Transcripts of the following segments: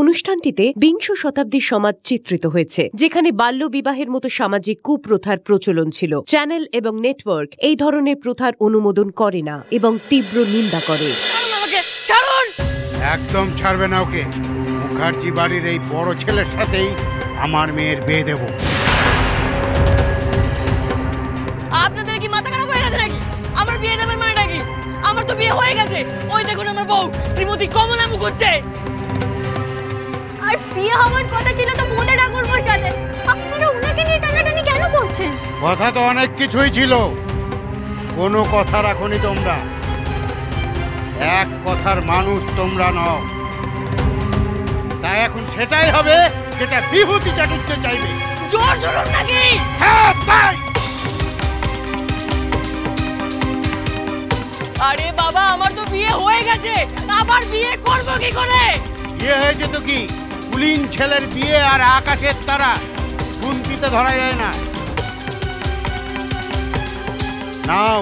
অনুষ্ঠানটিতে বিংশ শতাব্দীর সমাজ চিত্রিত হয়েছে, যেখানে বাল্যবিবাহের মতো সামাজিক কুপ্রথার প্রচলন ছিল। চ্যানেল এবং নেটওয়ার্ক এই ধরনের প্রথার অনুমোদন করে না এবং তীব্র নিন্দা করে। একদম ছাড়বে না ওকে। মুখার্জি বাড়ির এই বড় ছেলের সাথেই আমার মেয়ের বিয়ে দেব। আপনাদের কি মাথা খারাপ হয়ে গেছে নাকি? আমার বিয়ে দেবেন মানে নাকি? আমার তো বিয়ে হয়ে গেছে। ওই দেখুন আমার বউ শ্রীমতী কমলা মুখার্জি। আর বিয়ে হওয়ার কথা ছিল তো বোনের ঠাকুরপোর সাথে। আপনারা উনাকে নিয়ে টানাটানি কেন করছেন? কথা তো অনেক কিছুই ছিল, কোনো কথা রাখোনি তোমরা। এক কথার মানুষ তোমরা নও, তাই এখন সেটাই হবে যেটা বিভূতি চাটুর্য চাইবে। জোর জোর নাকি? হ্যাঁ তাই। আরে বাবা, আমার তো বিয়ে হয়ে গেছে, আবার বিয়ে করব কি করে? বিয়ে হয়েছে তো কি, কুলীন ছেলের বিয়ে আর আকাশের তারা খুন্তিতে ধরা যায় না। নাও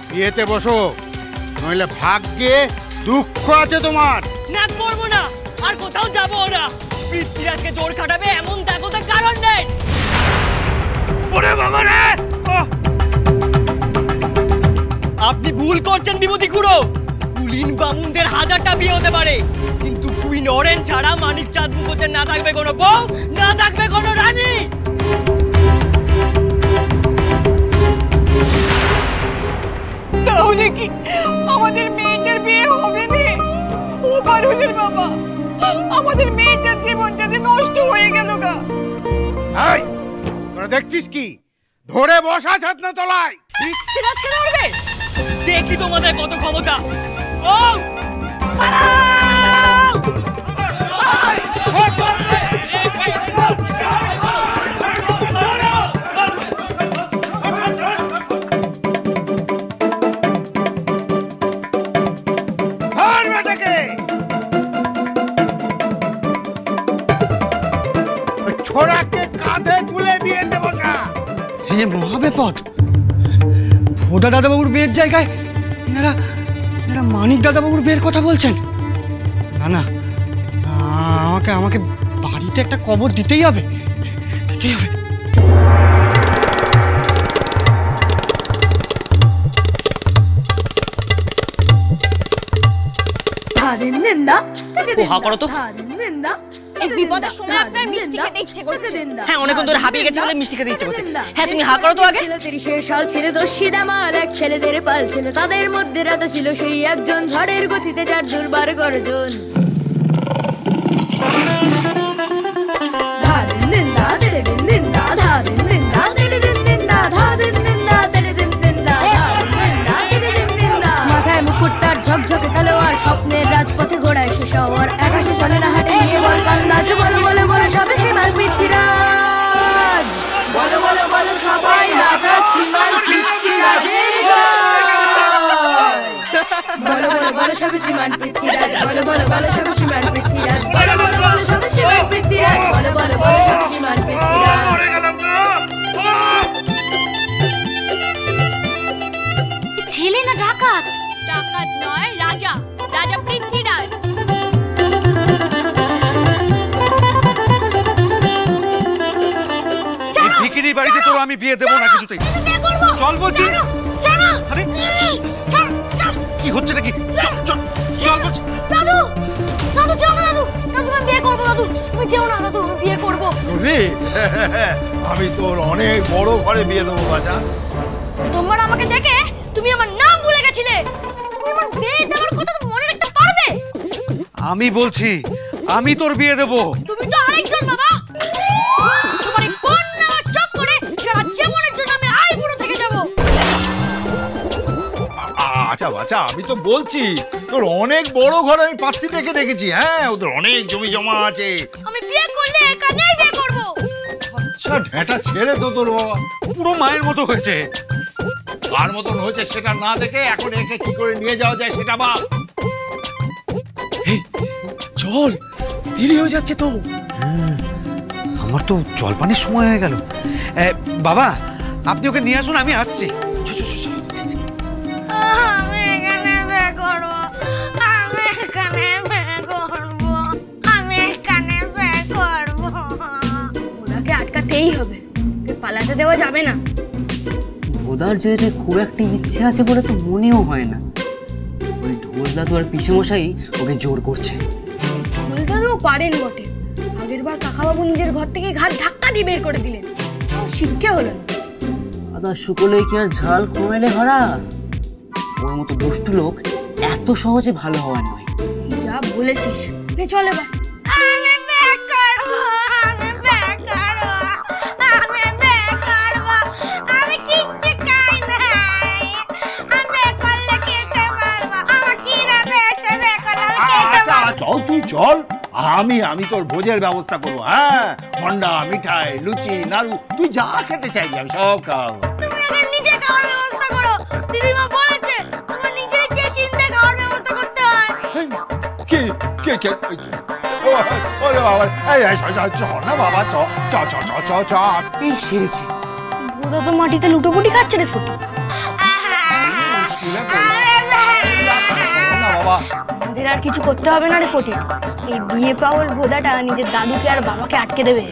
বিয়েতে বসো, নইলে ভাগ্যে দুঃখ আছে তোমার। না করবো না, আর কোথাও যাবো না। পৃথ্বীরাজকে জোর খাটাবে এমন দেখো তো কারণ নেই। ওরে বাবা রে, আপনি ভুল করছেন বিভূতি খুড়ো। কুলীন বামুনদের 1000টা বিয়ে হতে পারে, কিন্তু কুইন অরেঞ্জ ছাড়া মানিক চাঁদ মুখোজ্জের না থাকবে কোনো বউ, না থাকবে কোনো রানী। তাহলে কি আমাদের মেয়েটার বিয়ে হবে না? ও পারুলের বাবা, আমাদের মেয়েটার জীবনটা যে নষ্ট হয়ে গেল গা। এই তোরা দেখছিস কি? ধরে বসা ছাতনা তলায়। পৃথ্বীরাজকে ধরবে? দেখি তোমাদের কত ক্ষমতা। ও ছোড়াকে কাঁধে তুলে বিয়েতে বসা। হে মহাবিপদ! ভোদা দাদাবাবুর বিয়ের জায়গায় এনারা মানিক দাদাবাবুর বিয়ের কথা বলছেন। না না, আমাকে বাড়িতে একটা কবর দিতেই হবে। বিপদের সময় আপনার মিষ্টি খেতে ইচ্ছে করছে। হ্যাঁ, অনেকক্ষণ ধরে হাঁপিয়ে গেছে বলে মিষ্টি খেতে ইচ্ছে করছে। হ্যাঁ, তুমি হা করো তো আগে। 30 সাল ছিল দস্যিদামার এক ছেলেদের পাল ছিল, তাদের মধ্যে রাজা ছিল সেই একজন, ঝড়ের গতিতে যার দুর্বার গর্জন। মাথায় মুকুট তার ঝকঝকে তলোয়ার, স্বপ্নের রাজপথে ঘোড়ায় সে শহর, আকাশে চলে না হাটে নিয়ে বল কান্দাজ। বলো বলো বলো সবে শ্রীমান পৃথ্বীরাজ, বলো বলো বলো সবাই রাজা শ্রীমান পৃথ্বীরাজের জয়। বলো বলো বলো সবে শ্রীমান পৃথ্বীরাজ, বলো বলো বলো সবে শ্রীমান পৃথ্বীরাজ, বলো বলো বলো সবে শ্রীমান পৃথ্বীরাজ, বলো বলো বলো সবে শ্রীমান পৃথ্বীরাজ। ছেলে না ডাকাত? ডাকাত নয়, রাজা, রাজা পৃথ্বীরাজ। ভিখিরির বাড়িতে তোর আমি বিয়ে দেবো না কিছুতেই। চল বলছি। আরে কি হচ্ছে নাকি? চল বলছি। দাদু, দাদু যাও না দাদু, দাদু আমি বিয়ে করবো। দাদু তুমি যেও না, দাদু আমি বিয়ে করবো। আমি তোর অনেক বড় ঘরে বিয়ে দেবো বাজা। তোমার আমাকে দেখে তুমি আমার নাম ভুলে গেছিলে। তুমি আমার বিয়ে দেওয়ার কথা তো মনে রাখতে পারবে? আমি বলছি আমি তোর বিয়ে দেবো। তুমি তো আরেকজন বাবা। তোমার এই ফোন নেওয়ার চক্করে সারা জীবনের জন্য আমি আইবুড়ো থেকে যাব। আচ্ছা বাচ্চা, আমি তো বলছি তোর অনেক বড় ঘর আমি পাত্রী দেখে রেখেছি। হ্যাঁ, ওদের অনেক জমি জমা আছে। আমি বিয়ে করলে এখানেই বিয়ে করব। আচ্ছা ঢেটা ছেড়ে তো তোর বাবা পুরো মায়ের মতো হয়েছে। কার মতন হয়েছে সেটা না দেখে এখন একে কি করে নিয়ে যাওয়া যায় সেটা ভাব। চল, দেরি হয়ে যাচ্ছে তো। আমার তো জলপানের সময় হয়ে গেল। বাবা আপনি ওকে নিয়ে আসুন, আমি আসছি। আমি এখানে বিয়ে করব, আমি এখানে বিয়ে করব, আমি যাবে না। ভোদার যেতে খুব একটা ইচ্ছে আছে বলে তো মনেও হয় না। ওই ঢোল দাদু আর পিসেমশাই ওকে জোর করছে। ঢোল দাদুও পারেন বটে। আগের বার কাকাবাবু নিজের ঘর থেকে ঘাট ধাক্কা দিয়ে বের করে দিলেন, শিক্ষা হলো না। আদা শুকলে কি আর ঝাল কমাইলে হরা? ওর মতো দুষ্টু লোক এত সহজে ভালো হওয়ার নয়। যা বলেছিস, চল এবার। চল তুই চল, আমি তোর ভোজের ব্যবস্থা করবো। হ্যাঁ, মন্ডা, মিঠাই, লুচি, নাড়ু, তুই যা খেতে চাইবি আমি সব খাওয়াবো। তুমি আগে নিজে খাওয়ার ব্যবস্থা করো। দিদিমা বলেছে তোমার নিজের যে চিন্তা খাওয়ার ব্যবস্থা করতে হয়। কে কে কে? ওরে বাবা, চল না বাবা, চ চ চ চ চ চ। এই সেরেছি। ভোদা তো মাটিতে লুটোপুটি খাচ্ছে রে ফুটি। আমাদের আর কিছু করতে হবে না রে ফটিক। এই বিয়ে পাগল ভোদাটা নিজের দাদুকে আর বাবাকে আটকে দেবে।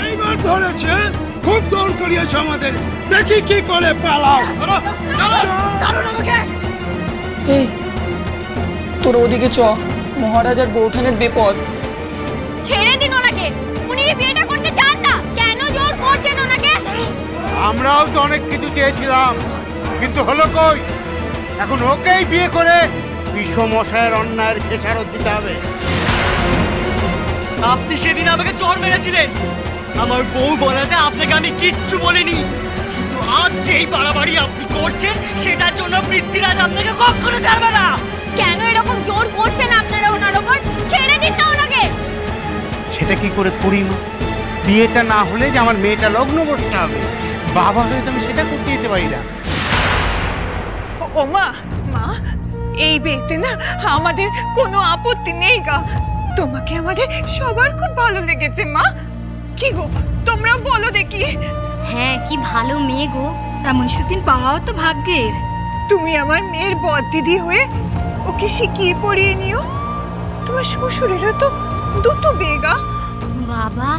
এইবার ধরেছে, খুব দৌড় করিয়েছে আমাদের। দেখি কি করে পালাও। এই তোর ওদিকে চ, মহারাজার বৌঠানের বিপদ। ছেড়ে দিন ওনাকে, উনি এই বিয়েটা করতে চান না। কেন জোর করছেন ওনাকে? আমরাও তো অনেক কিছু চেয়েছিলাম, কিন্তু হলো কই? এখন ওকেই বিয়ে করে বিশ্বমশায়ের অন্যায়ের খেসারত দিতে হবে। আপনি সেদিন আমাকে চোর মেরেছিলেন, আমার বউ বলাতে আপনাকে আমি কিচ্ছু বলিনি। কিন্তু আজ যেই বাড়াবাড়ি আপনি করছেন, সেটার জন্য পৃথ্বীরাজ আপনাকে কখনো ছাড়বে না। কেন এরকম জোর করছেন আপনারা ওনার উপর? ছেড়ে দিন না ওনাকে। সেটা কি করে করি মা? বিয়েটা না হলে যে আমার মেয়েটা লগ্ন বসতে হবে, বাবা হয়ে তো আমি সেটা করতে দিতে পারি না। ও মা, মা এই বিয়েতে না আমাদের কোনো আপত্তি নেই গা। তোমাকে আমাদের সবার খুব ভালো লেগেছে মা। কি গো, তোমরাও বলো দেখি। হ্যাঁ, কি ভালো মেয়ে গো। এমন সতীন পাওয়াও তো ভাগ্যের। তুমি আমার মেয়ের বদ দিদি হয়ে ওকে শিখিয়ে পড়িয়ে নিও। তোমার শ্বশুরেরও তো দুটো বেগা। বাবা,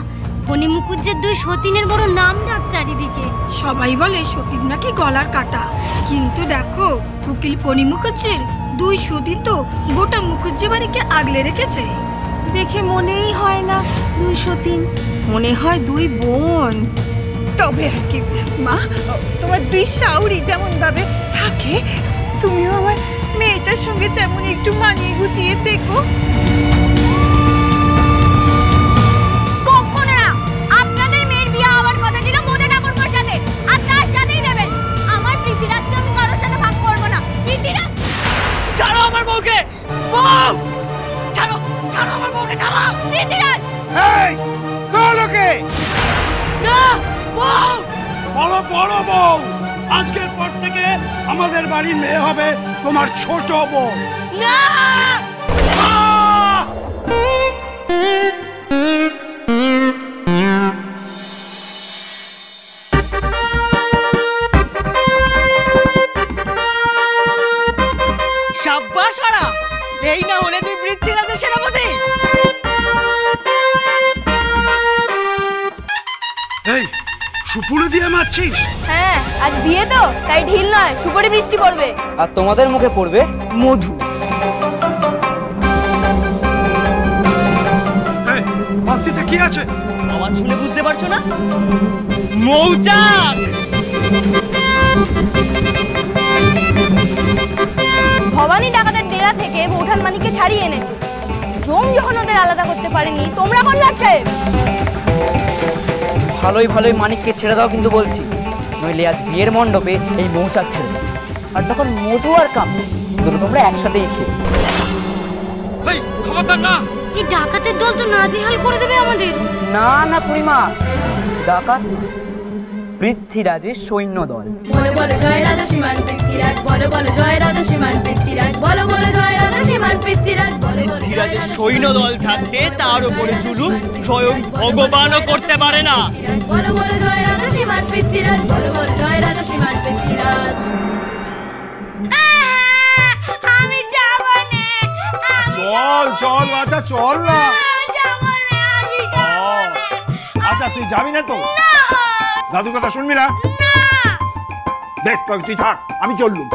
ফণি মুকুজ্জের দুই সতীনের বড় নাম ডাক চারিদিকে। সবাই বলে সতীন নাকি গলার কাটা, কিন্তু দেখো উকিল ফণি মুকুজ্জের দুই সতীন তো গোটা মুকুজ্জে বাড়িকে আগলে রেখেছে। দেখে মনেই হয় না দুই সতীন, মনে হয় দুই বোন। তবে আর কি মা, তোমার দুই শাউরি যেমন ভাবে থাকে, তুমিও আমার মেয়েটার সঙ্গে তেমন একটু মানিয়ে গুছিয়ে থেকো। ছাড়ো আমার বউকে, বউ ছাড়ো, ছাড়ো আমার বউকে, ছাড়ো। পৃথ্বীরাজ, এই লোকে না, বউ বড় বড় বউ, আজকের পর থেকে আমাদের বাড়ির মেয়ে হবে তোমার ছোট বউ। না। সাব্বাস হারা, এই না হলে তুই পৃথ্বীরাজের সেনাপতি। এই সুপুরি দিয়ে মারছিস? হ্যাঁ, আজ বিয়ে তো, তাই ঢিল নয় সুপুরি বৃষ্টি পড়বে। আর তোমাদের মুখে পড়বে মধু। এই পাত্রিতে কি আছে? আওয়াজ শুনে বুঝতে পারছো না? মৌচাক। ভবানী ডাকাতের ডেরা থেকে বৌঠান মানিককে ছাড়িয়ে এনেছে। জম যখন ওদের আলাদা করতে পারেনি, তোমরা কোন লাগছে? ভালোই ভালোই মানিককে ছেড়ে দাও কিন্তু বলছি, নইলে আজ বিয়ের মণ্ডপে এই মৌচাক ছেড়ে দাও। আর তখন মধু আর কাম দুটো তোমরা একসাথেই খেয়ে। এই খবরদার না! এই ডাকাতের দল তো নাজেহাল করে দেবে আমাদের। না না খুড়িমা, ডাকাত না, পৃথ্বীরাজের সৈন্য দল। বলো বলো জয় রাজা শ্রীমান পৃথ্বীরাজ, বলো বলো জয় রাজা শ্রীমান পৃথ্বীরাজ, বলো বলো জয় রাজা শ্রীমান পৃথ্বীরাজ, বলো বলো পৃথ্বীরাজের সৈন্য দল থাকতে তার উপরে জুলুম স্বয়ং ভগবানও করতে পারে না। বলো বলো জয় রাজা শ্রীমান পৃথ্বীরাজ, বলো বলো জয় রাজা শ্রীমান পৃথ্বীরাজ। আমি যাব না। চল চল বাচ্চা, চল না। যাব না, আমি যাব না। আচ্ছা তুই যাবি না তো? দাদুর কথা শুনবি না? বেশ তবে তুই থাক, আমি চললুম।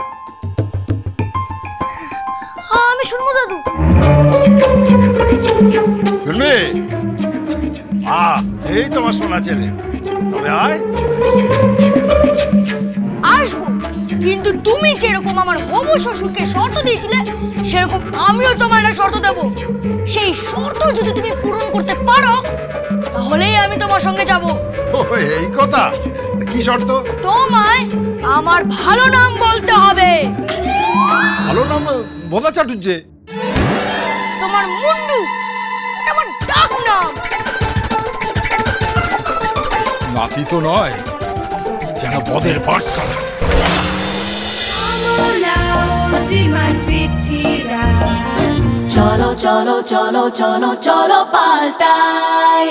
আমি শুনবো দাদু। শুনবি? এই তোমার শোনা ছেলে, তবে আয়। আসবো, কিন্তু তুমি যেরকম আমার হবু শ্বশুরকে শর্ত দিয়েছিলে সেরকম আমিও তোমার একটা শর্ত দেব। সেই শর্ত যদি তুমি পূরণ করতে পারো তাহলেই আমি তোমার সঙ্গে যাব। এই কথা? কি শর্ত? তোমায় আমার ভালো নাম বলতে হবে। ভালো নাম? ভোদা চাটুর্যে? তোমার মুন্ডু, ওটা আমার ডাক নাম। নাতি তো নয়, যেন বদের বাটকা। চলো চলো চলো চলো চলো পাল্টাই।